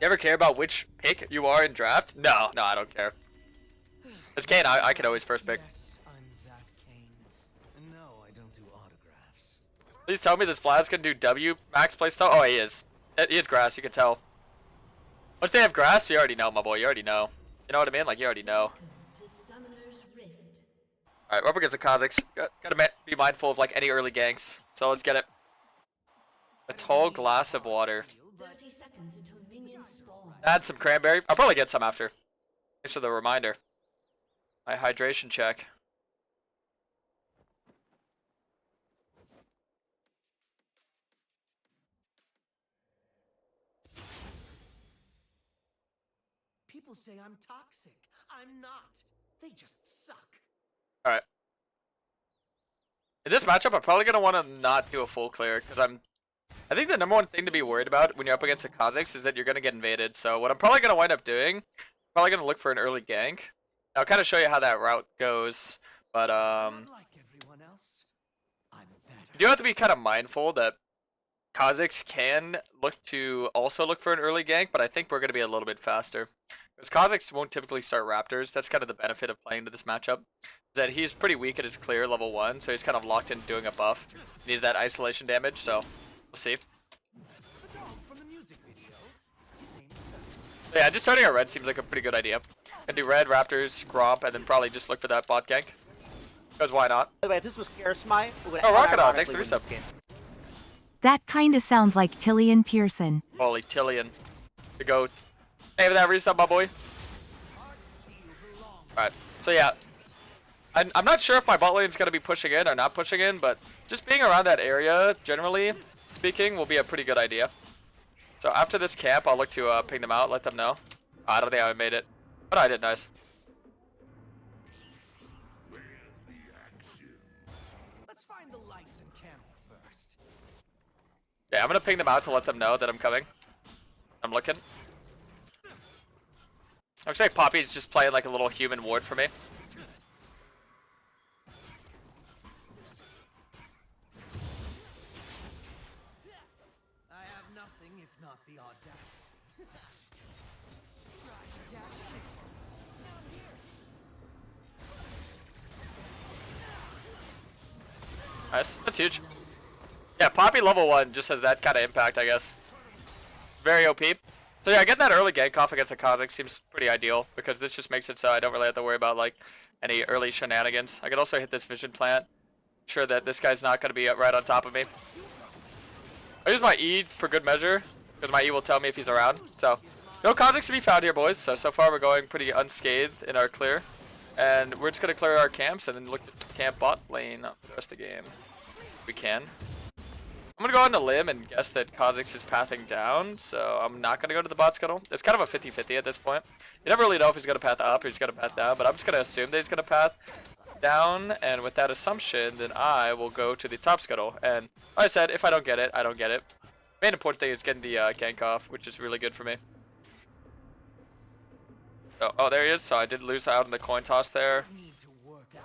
You ever care about which pick you are in draft? No, I don't care. It's Kayn, I can always first pick. Yes, I'm that Kayn. No, I don't do autographs. Please tell me this Vlad's gonna do W max playstyle. Oh, he is. He is grass, you can tell. Once they have grass, you already know, my boy. You already know. You know what I mean? Like, you already know. Alright, we're up against the Kazakhs. Gotta be mindful of, like, any early ganks. So let's get it. A tall glass of water. Add some cranberry. I'll probably get some after. Thanks for the reminder. My hydration check. People say I'm toxic. I'm not. They just suck. Alright. In this matchup, I'm probably going to want to not do a full clear, because I think the number one thing to be worried about when you're up against the Kazakhs is that you're going to get invaded. So what I'm probably going to wind up doing, probably going to look for an early gank. I'll kind of show you how that route goes, but Unlike everyone else, I'm better. you do have to be kind of mindful that Kazakhs can look for an early gank, but I think we're going to be a little bit faster. Because Kazakhs won't typically start Raptors. That's kind of the benefit of playing to this matchup. Is that he's pretty weak at his clear level 1, so he's kind of locked in doing a buff. He needs that isolation damage, so we'll see. The dog from the music video. His name is Yeah, just starting a red seems like a pretty good idea. Gonna do red, Raptors, Gromp, and then probably just look for that bot gank. Because why not? By the way, if this was Karasmai, it would Oh, Rocket on, thanks unironically for win resub. this game. That kinda sounds like Tillian Pearson. Holy Tillian. The GOAT. Hey, for that resub, my boy. Alright, so yeah. I'm not sure if my bot lane's going to be pushing in or not pushing in, but just being around that area, generally speaking, will be a pretty good idea. So after this camp, I'll look to ping them out, let them know. I don't think I made it. But I did nice. Let's find the lights and camera first. Yeah, I'm going to ping them out to let them know that I'm coming. I'm looking. Looks like Poppy's just playing like a little human ward for me. I have nothing if not the audacity. Nice. That's huge. Yeah, Poppy level 1 just has that kind of impact, I guess. Very OP. So yeah, getting that early gank off against the Kazakhs seems pretty ideal, because this just makes it so I don't really have to worry about like any early shenanigans. I could also hit this vision plant. Sure that this guy's not going to be right on top of me. I use my E for good measure, because my E will tell me if he's around. So, no Kazakhs to be found here, boys. So far we're going pretty unscathed in our clear. And we're just going to clear our camps and then look to camp bot lane for the rest of the game. If we can. I'm going to go on a limb and guess that Kazakhs is pathing down, so I'm not going to go to the bot scuttle. It's kind of a 50-50 at this point. You never really know if he's going to path up or he's going to path down, but I'm just going to assume that he's going to path down, and with that assumption, then I will go to the top scuttle. And like I said, if I don't get it, I don't get it. Main important thing is getting the gank off, which is really good for me. Oh, there he is. So I did lose out in the coin toss there. Need to work out.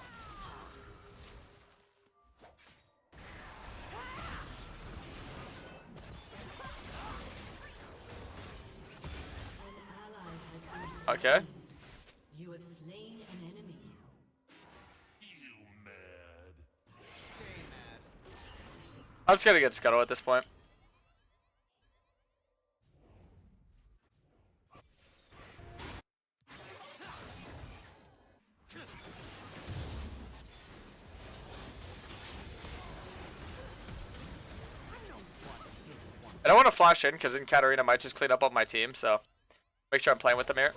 Okay. You have slain an enemy. I'm just gonna get scuttle at this point. I don't want to flash in because then Katarina might just clean up on my team, so make sure I'm playing with them here.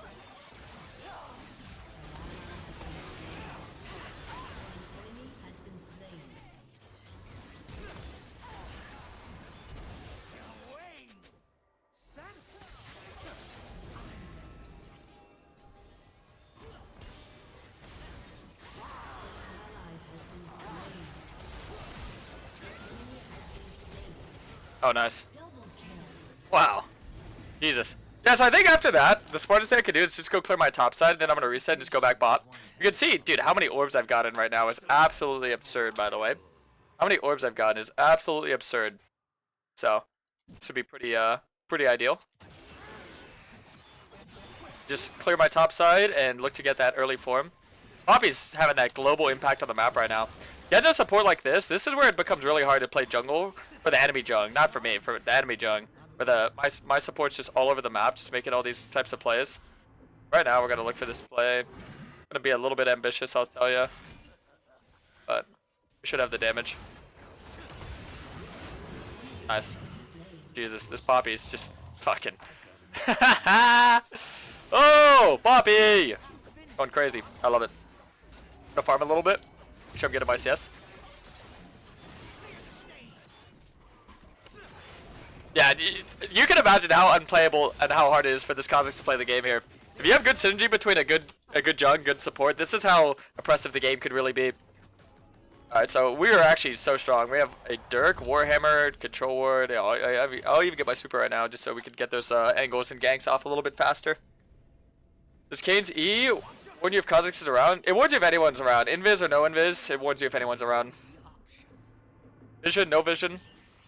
Enemy has been slain. Ally has been slain. Enemy has been slain. Oh, nice. Double kill. Wow. Jesus. Yeah, so I think after that, the smartest thing I could do is just go clear my top side, then I'm going to reset and just go back bot. You can see, dude, how many orbs I've gotten right now is absolutely absurd, by the way. How many orbs I've gotten is absolutely absurd. So, this would be pretty ideal. just clear my top side and look to get that early form. Poppy's having that global impact on the map right now. Getting a support like this is where it becomes really hard to play jungle for the enemy jung, not for me, for the enemy jung. Where my support's just all over the map, just making all these types of plays. Right now, we're gonna look for this play. Gonna be a little bit ambitious, I'll tell you, but we should have the damage. Nice. Jesus, this Poppy's just fucking. Oh, Poppy! Going crazy. I love it. Gonna farm a little bit. Make sure I'm getting my CS. Yeah, you can imagine how unplayable and how hard it is for this Kha'Zix to play the game here. If you have good synergy between a good jung, good support, this is how oppressive the game could really be. Alright, so we are actually so strong. We have a Dirk, Warhammer, Control Ward. I'll even get my super right now just so we can get those angles and ganks off a little bit faster. Does Kayn's E warn you if Kha'Zix is around? It warns you if anyone's around. Invis or no invis, it warns you if anyone's around. Vision, no vision,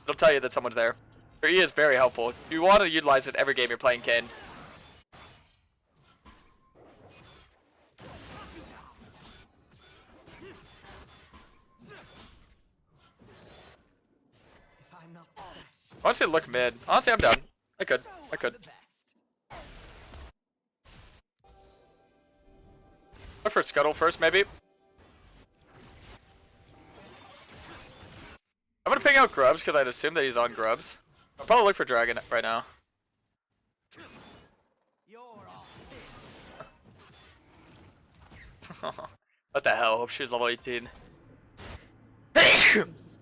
it'll tell you that someone's there. Your E is very helpful. You want to utilize it every game you're playing Kayn. Once we look mid, honestly, I'm down. I could. Look for Scuttle first, maybe. I'm gonna ping out Grubs because I'd assume that he's on Grubs. I'll probably look for Dragon right now. What the hell? Hope she was level 18.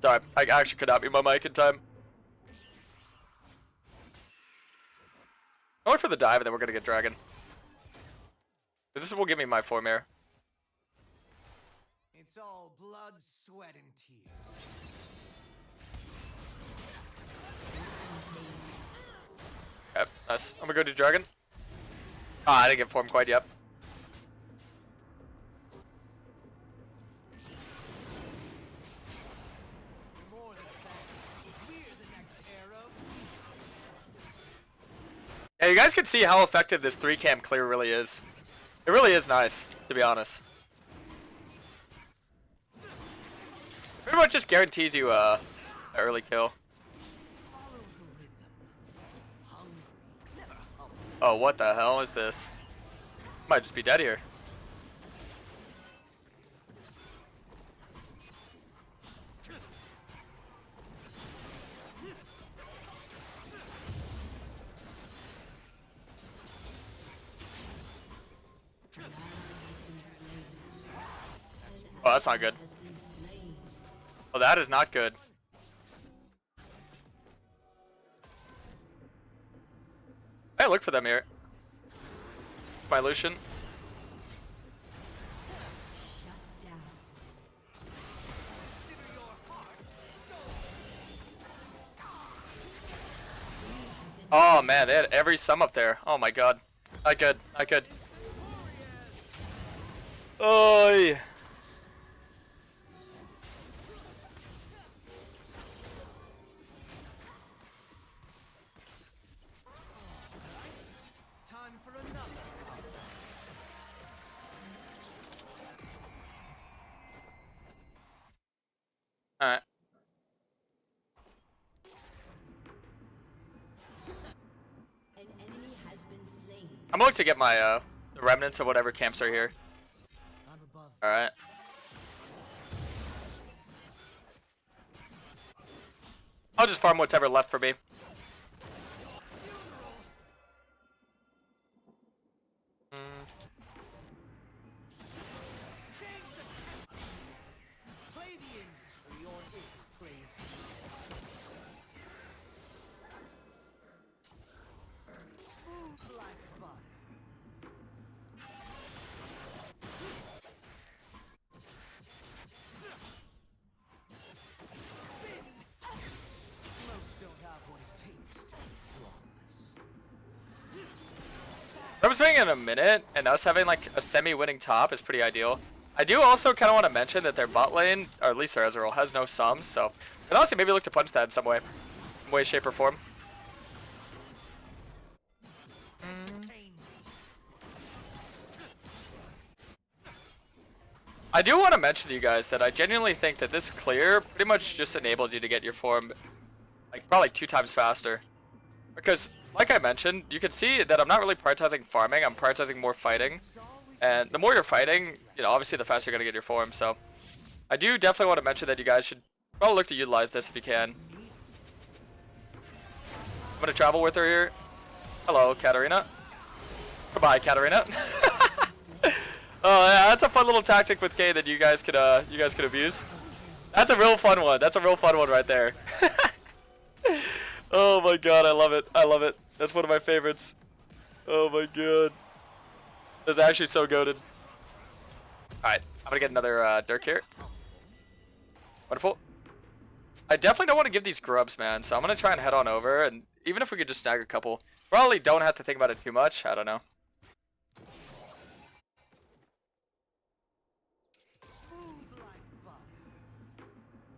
Sorry, I actually could not mute my mic in time. I'll look for the dive and then we're gonna get Dragon. This will give me my form here. It's all blood, sweat, and tears. Okay, nice. I'm gonna go do Dragon. Ah, I didn't get form quite yet. Yeah, you guys can see how effective this 3-cam clear really is. It really is nice, to be honest. Pretty much just guarantees you an early kill. Oh, what the hell is this? Might just be dead here. Oh, that's not good. Oh, that is not good. I look for them here. My Lucian. Oh man, they had every sum up there. Oh my god. I could. Oh. Time for another. Alright. An enemy has been slain. I'm going to get my the remnants of whatever camps are here. I'm above. Alright. I'll just farm whatever left for me. Play the industry or it's crazy. Smooth like butter. Most don't have what it takes to be flawless. I'm swinging in a minute, and us having like a semi-winning top is pretty ideal. I do also kind of want to mention that their bot lane, or at least their Ezreal, has no sums, so and honestly maybe look to punch that in some way, shape, or form. I do want to mention to you guys that I genuinely think that this clear pretty much just enables you to get your form like probably 2 times faster. Because like I mentioned, you can see that I'm not really prioritizing farming, I'm prioritizing more fighting. And the more you're fighting, you know, obviously the faster you're going to get your form. So I do definitely want to mention that you guys should probably look to utilize this if you can. I'm going to travel with her here. Hello, Katarina. Goodbye, Katarina. Oh yeah, that's a fun little tactic with Kayn that you guys could abuse. That's a real fun one. That's a real fun one right there. Oh my god, I love it. I love it. That's one of my favorites. Oh my god. That's actually so goated. Alright, I'm gonna get another Dirk here. Wonderful. I definitely don't want to give these grubs, man, so I'm gonna try and head on over, and even if we could just snag a couple, probably don't have to think about it too much. I don't know. Smooth like butter.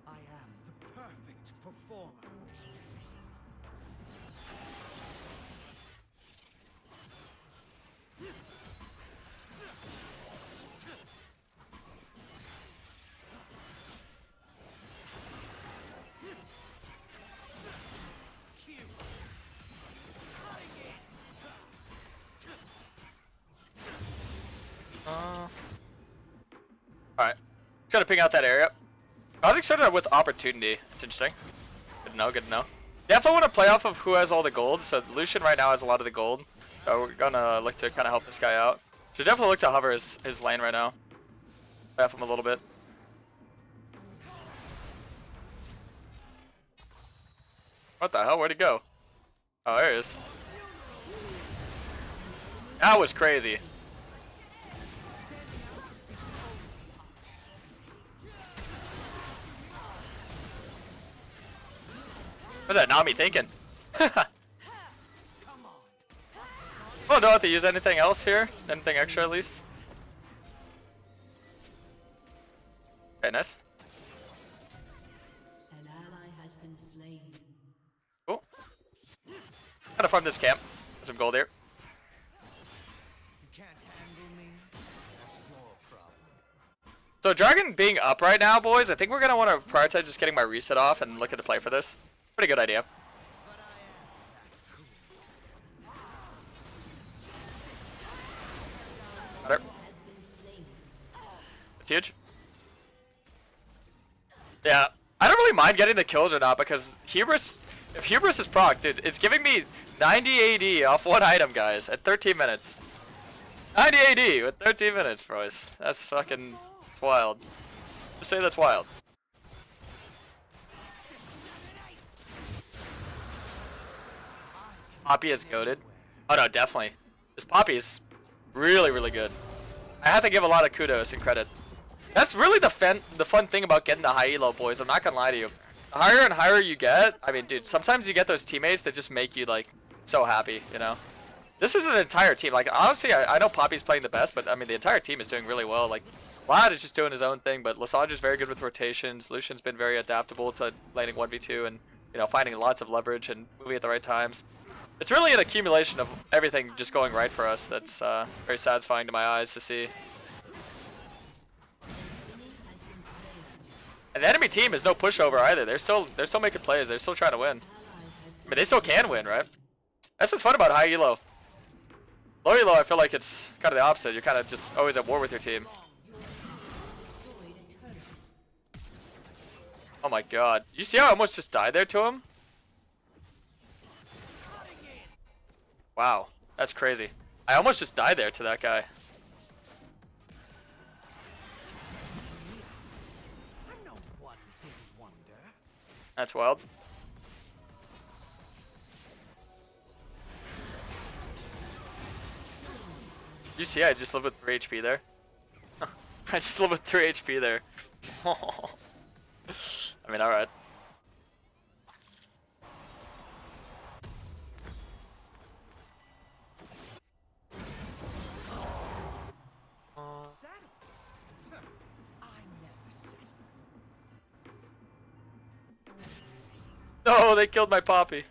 I am the perfect performer. Alright. Gotta ping out that area. Project started out with opportunity. It's interesting. Good to know, good to know. Definitely want to play off of who has all the gold. So Lucian right now has a lot of the gold. So we're gonna look to kind of help this guy out. Should definitely look to hover his lane right now. Play off him a little bit. What the hell? Where'd he go? Oh, there he is. That was crazy. What's that Nami thinking? Oh, don't have to use anything else here? Anything extra at least? Okay, nice. An ally has been slain. Cool. Gotta farm this camp. Get some gold here. You can't handle me. That's your problem. So Dragon being up right now, boys, I think we're gonna want to prioritize just getting my reset off and looking to play for this. Pretty good idea. Better. It's huge. Yeah, I don't really mind getting the kills or not because Hubris, if Hubris is proc, dude, it's giving me 90 AD off one item, guys, at 13 minutes. 90 AD with 13 minutes, boys. That's fucking, it's wild. Just say that's wild. Poppy is goated. Oh no, definitely. This Poppy is really, really good. I have to give a lot of kudos and credits. That's really the fun thing about getting the high elo, boys. I'm not gonna lie to you. The higher and higher you get, I mean, dude, sometimes you get those teammates that just make you, like, so happy, you know? This is an entire team. Like, honestly, I know Poppy's playing the best, but, I mean, the entire team is doing really well. Like, Vlad is just doing his own thing, but Lesage is very good with rotations. Lucian's been very adaptable to landing 1v2 and, you know, finding lots of leverage and moving at the right times. It's really an accumulation of everything just going right for us that's very satisfying to my eyes to see. And the enemy team is no pushover either. They're still making plays. They're still trying to win. I mean, they still can win, right? That's what's fun about high elo. Low elo, I feel like it's kind of the opposite. You're kind of just always at war with your team. Oh my god. You see how I almost just died there to him? Wow, that's crazy. I almost just died there to that guy. I'm no one-hit wonder. That's wild. You see, I just live with 3 HP there. I just live with 3 HP there. I mean, alright. Settle. Sir, I never settle. No, they killed my Poppy.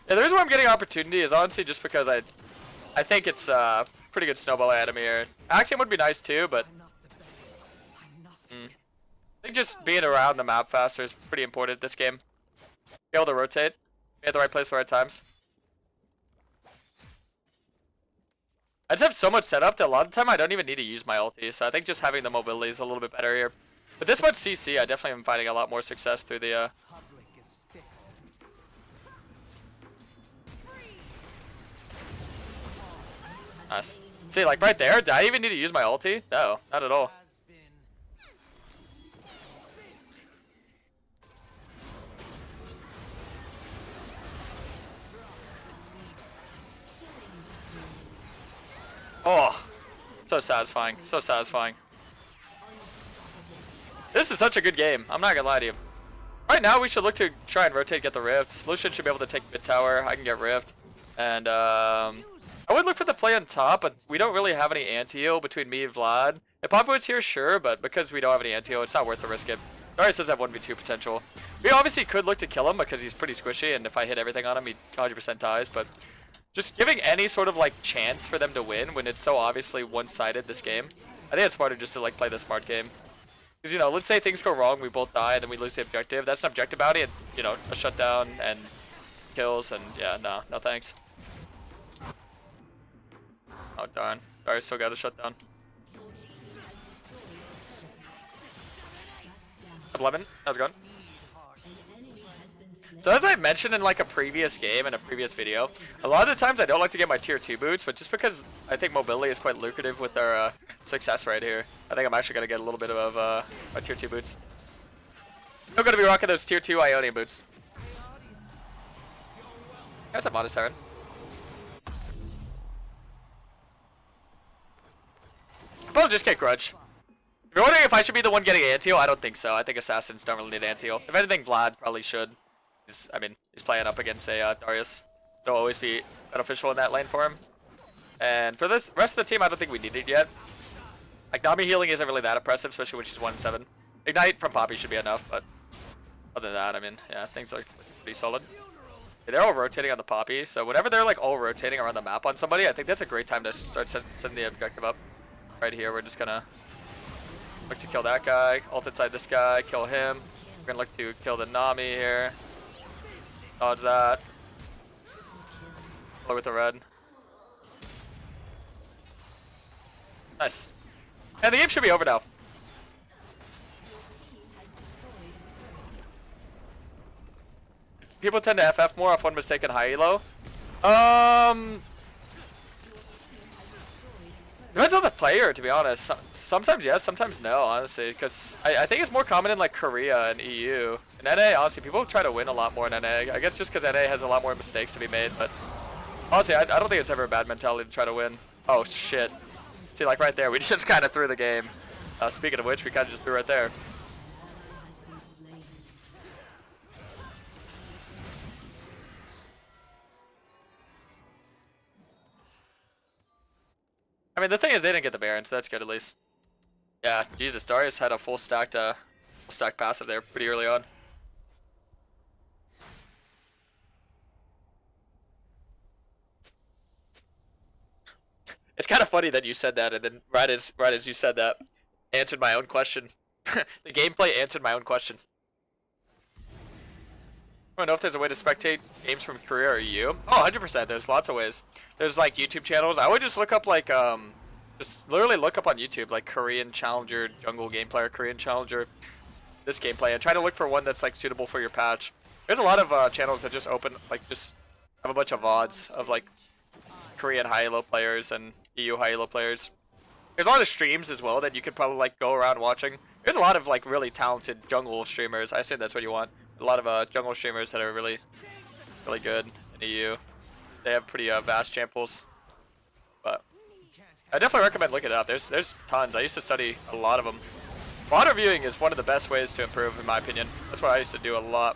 Yeah, the reason why I'm getting opportunity is honestly just because I think it's pretty good snowball enemy here. Axiom would be nice too, but I'm not the best. I'm nothing. I think just being around the map faster is pretty important this game. Be able to rotate, be at the right place at the right times. I just have so much setup that a lot of the time I don't even need to use my ulti, so I think just having the mobility is a little bit better here. But this much CC, I definitely am finding a lot more success through the Public is fickle. nice. See, like right there, did I even need to use my ulti? No, not at all. Has been. Oh, so satisfying, so satisfying. This is such a good game. I'm not gonna lie to you. Right now, we should look to try and rotate, get the rifts. Lucian should be able to take mid tower. I can get rift, and I would look for the play on top, but we don't really have any anti-heal between me and Vlad. If Popovic's here, sure, but because we don't have any anti-heal, it's not worth the risk. It Darius does have 1v2 potential. We obviously could look to kill him because he's pretty squishy, and if I hit everything on him, he 100% dies. But just giving any sort of like chance for them to win when it's so obviously one-sided this game, I think it's smarter just to like play the smart game. Because, you know, let's say things go wrong, we both die, and then we lose the objective. That's an objective bounty, and, you know, a shutdown and kills, and yeah, no thanks. Oh, darn. Darius still got a shutdown. 11, how's it going? So as I mentioned in like a previous game, in a previous video, a lot of the times I don't like to get my tier 2 boots, but just because I think mobility is quite lucrative with our success right here, I think I'm actually going to get a little bit of my tier 2 boots. I'm going to be rocking those tier 2 Ionian boots. That's a modest siren. I'll probably just get Grudge. If you're wondering if I should be the one getting anti-heal, I don't think so. I think assassins don't really need anti-heal. If anything, Vlad probably should. I mean, he's playing up against a Darius. It'll always be beneficial in that lane for him. And for this rest of the team, I don't think we need it yet. Like, Nami healing isn't really that impressive, especially when she's 1-7. Ignite from Poppy should be enough, but other than that, I mean, yeah, things are pretty solid. Yeah, they're all rotating on the Poppy, so whenever they're like all rotating around the map on somebody, I think that's a great time to start sending the objective up. Right here, we're just gonna look to kill that guy, ult inside this guy, kill him. We're gonna look to kill the Nami here. Dodge that. Play with the red. Nice. And the game should be over now. People tend to FF more off one mistaken high elo. Depends on the player, to be honest. Sometimes yes, sometimes no, honestly. Because I think it's more common in like Korea and EU. In NA, honestly, people try to win a lot more in NA. I guess just because NA has a lot more mistakes to be made. But honestly, I don't think it's ever a bad mentality to try to win. Oh, shit. See, like right there, we just kind of threw the game. Speaking of which, we kind of just threw right there. I mean, the thing is, they didn't get the Baron, so that's good at least. Yeah, Jesus, Darius had a full stacked passive there pretty early on. It's kind of funny that you said that, and then right as you said that, answered my own question. The gameplay answered my own question. I don't know if there's a way to spectate games from Korea or EU. Oh, 100%. There's lots of ways. There's like YouTube channels. I would just look up like just literally look up on YouTube like Korean Challenger jungle gameplay or Korean Challenger this gameplay and try to look for one that's like suitable for your patch. There's a lot of channels that just open like just have a bunch of VODs of like Korean high elo players and EU high elo players. There's a lot of streams as well that you could probably like go around watching. There's a lot of like really talented jungle streamers. I assume that's what you want. A lot of jungle streamers that are really good in EU. They have pretty vast champ pools. But I definitely recommend looking it up. There's tons. I used to study a lot of them. Water viewing is one of the best ways to improve, in my opinion. That's what I used to do a lot.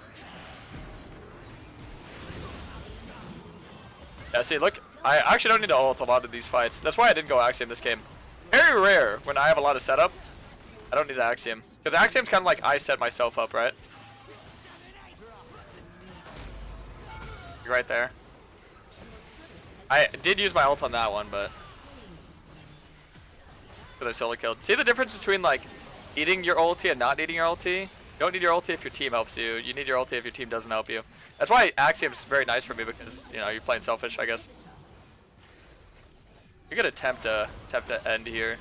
Yeah, see, look, I actually don't need to ult a lot of these fights. That's why I didn't go Axiom this game. Very rare when I have a lot of setup. I don't need Axiom. Because Axiom's kind of like I set myself up, right? You're right there. I did use my ult on that one, but Because I solo killed. See the difference between like needing your ulti and not needing your ulti? You don't need your ulti if your team helps you. You need your ulti if your team doesn't help you. That's why Axiom's very nice for me because, you know, you're playing selfish, I guess. You're gonna attempt to end here.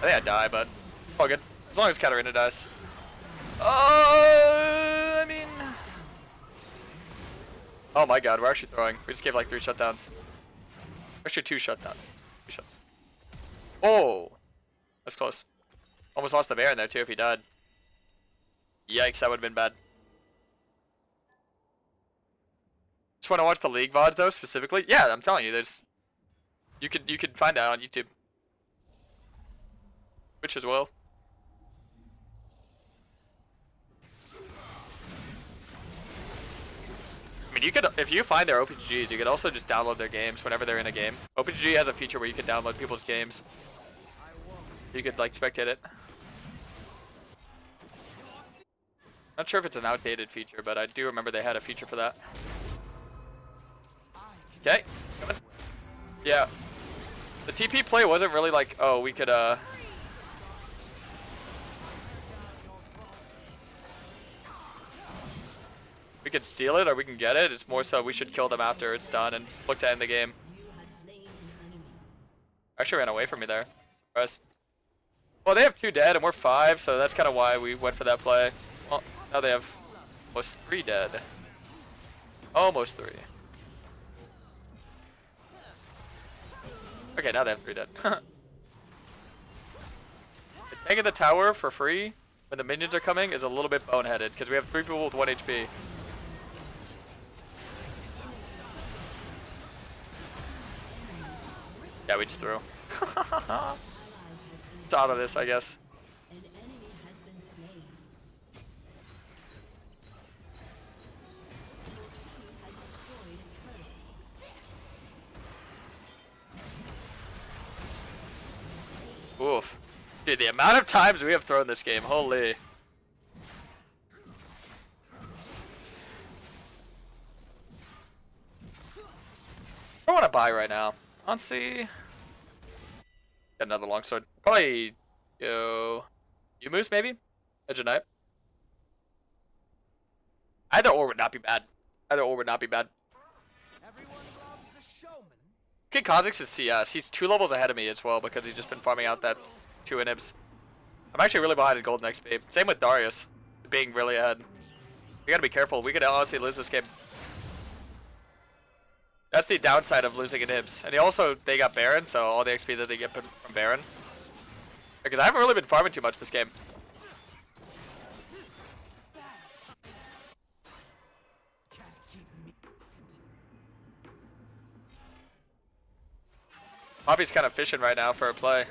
I think I die, but all good. As long as Katarina dies. I mean... Oh my god, we're actually throwing. We just gave like 3 shutdowns. Actually 2 shutdowns. Oh! That's close. Almost lost the Baron there too if he died. Yikes, that would have been bad. Just want to watch the League VODs though, specifically. Yeah, I'm telling you, there's... You could find out on YouTube. Twitch as well. I mean, you could, if you find their OPGs, you could also just download their games whenever they're in a game. OPG has a feature where you can download people's games. You could like spectate it. Not sure if it's an outdated feature, but I do remember they had a feature for that. Okay. Yeah. The TP play wasn't really like, oh, we could, we could steal it or we can get it. It's more so we should kill them after it's done and look to end the game. Actually ran away from me there. Surprise. Well, they have 2 dead and we're 5, so that's kind of why we went for that play. Well, now they have almost 3 dead. Almost 3. Okay, now they have 3 dead. Taking the tower for free when the minions are coming is a little bit boneheaded because we have 3 people with 1 HP. Yeah, we just threw. It's out of this, I guess. Oof. Dude, the amount of times we have thrown this game, holy. I want to buy right now. Honestly, get another longsword. Probably go Moose maybe? Edge of Night. Either or would not be bad. Either or would not be bad. Okay, Kha'Zix is CS. He's 2 levels ahead of me as well because he's just been farming out that 2 inhibs. I'm actually really behind in golden XP. Same with Darius, being really ahead. We gotta be careful. We could honestly lose this game. That's the downside of losing inhibs. And they got Baron, so all the XP that they get from Baron. Because I haven't really been farming too much this game. Poppy's kind of fishing right now for a play.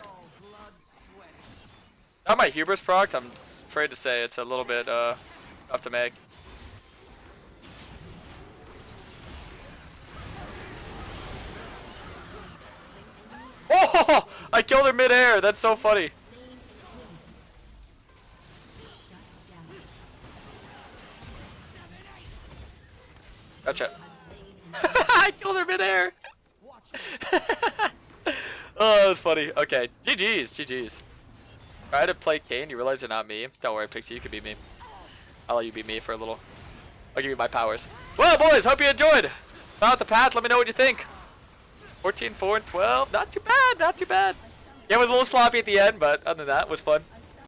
Not my hubris proc, I'm afraid to say it's a little bit tough to make. Oh! I killed her mid-air! That's so funny. Gotcha. I killed her mid-air! Oh, that was funny. Okay, GG's, GG's. Try to play Kayn, you realize they're not me. Don't worry, Pixie, you can beat me. I'll let you beat me for a little. I'll give you my powers. Well, boys, hope you enjoyed. Found out the path, let me know what you think. 14, 4, and 12. Not too bad, not too bad. Yeah, it was a little sloppy at the end, but other than that, it was fun.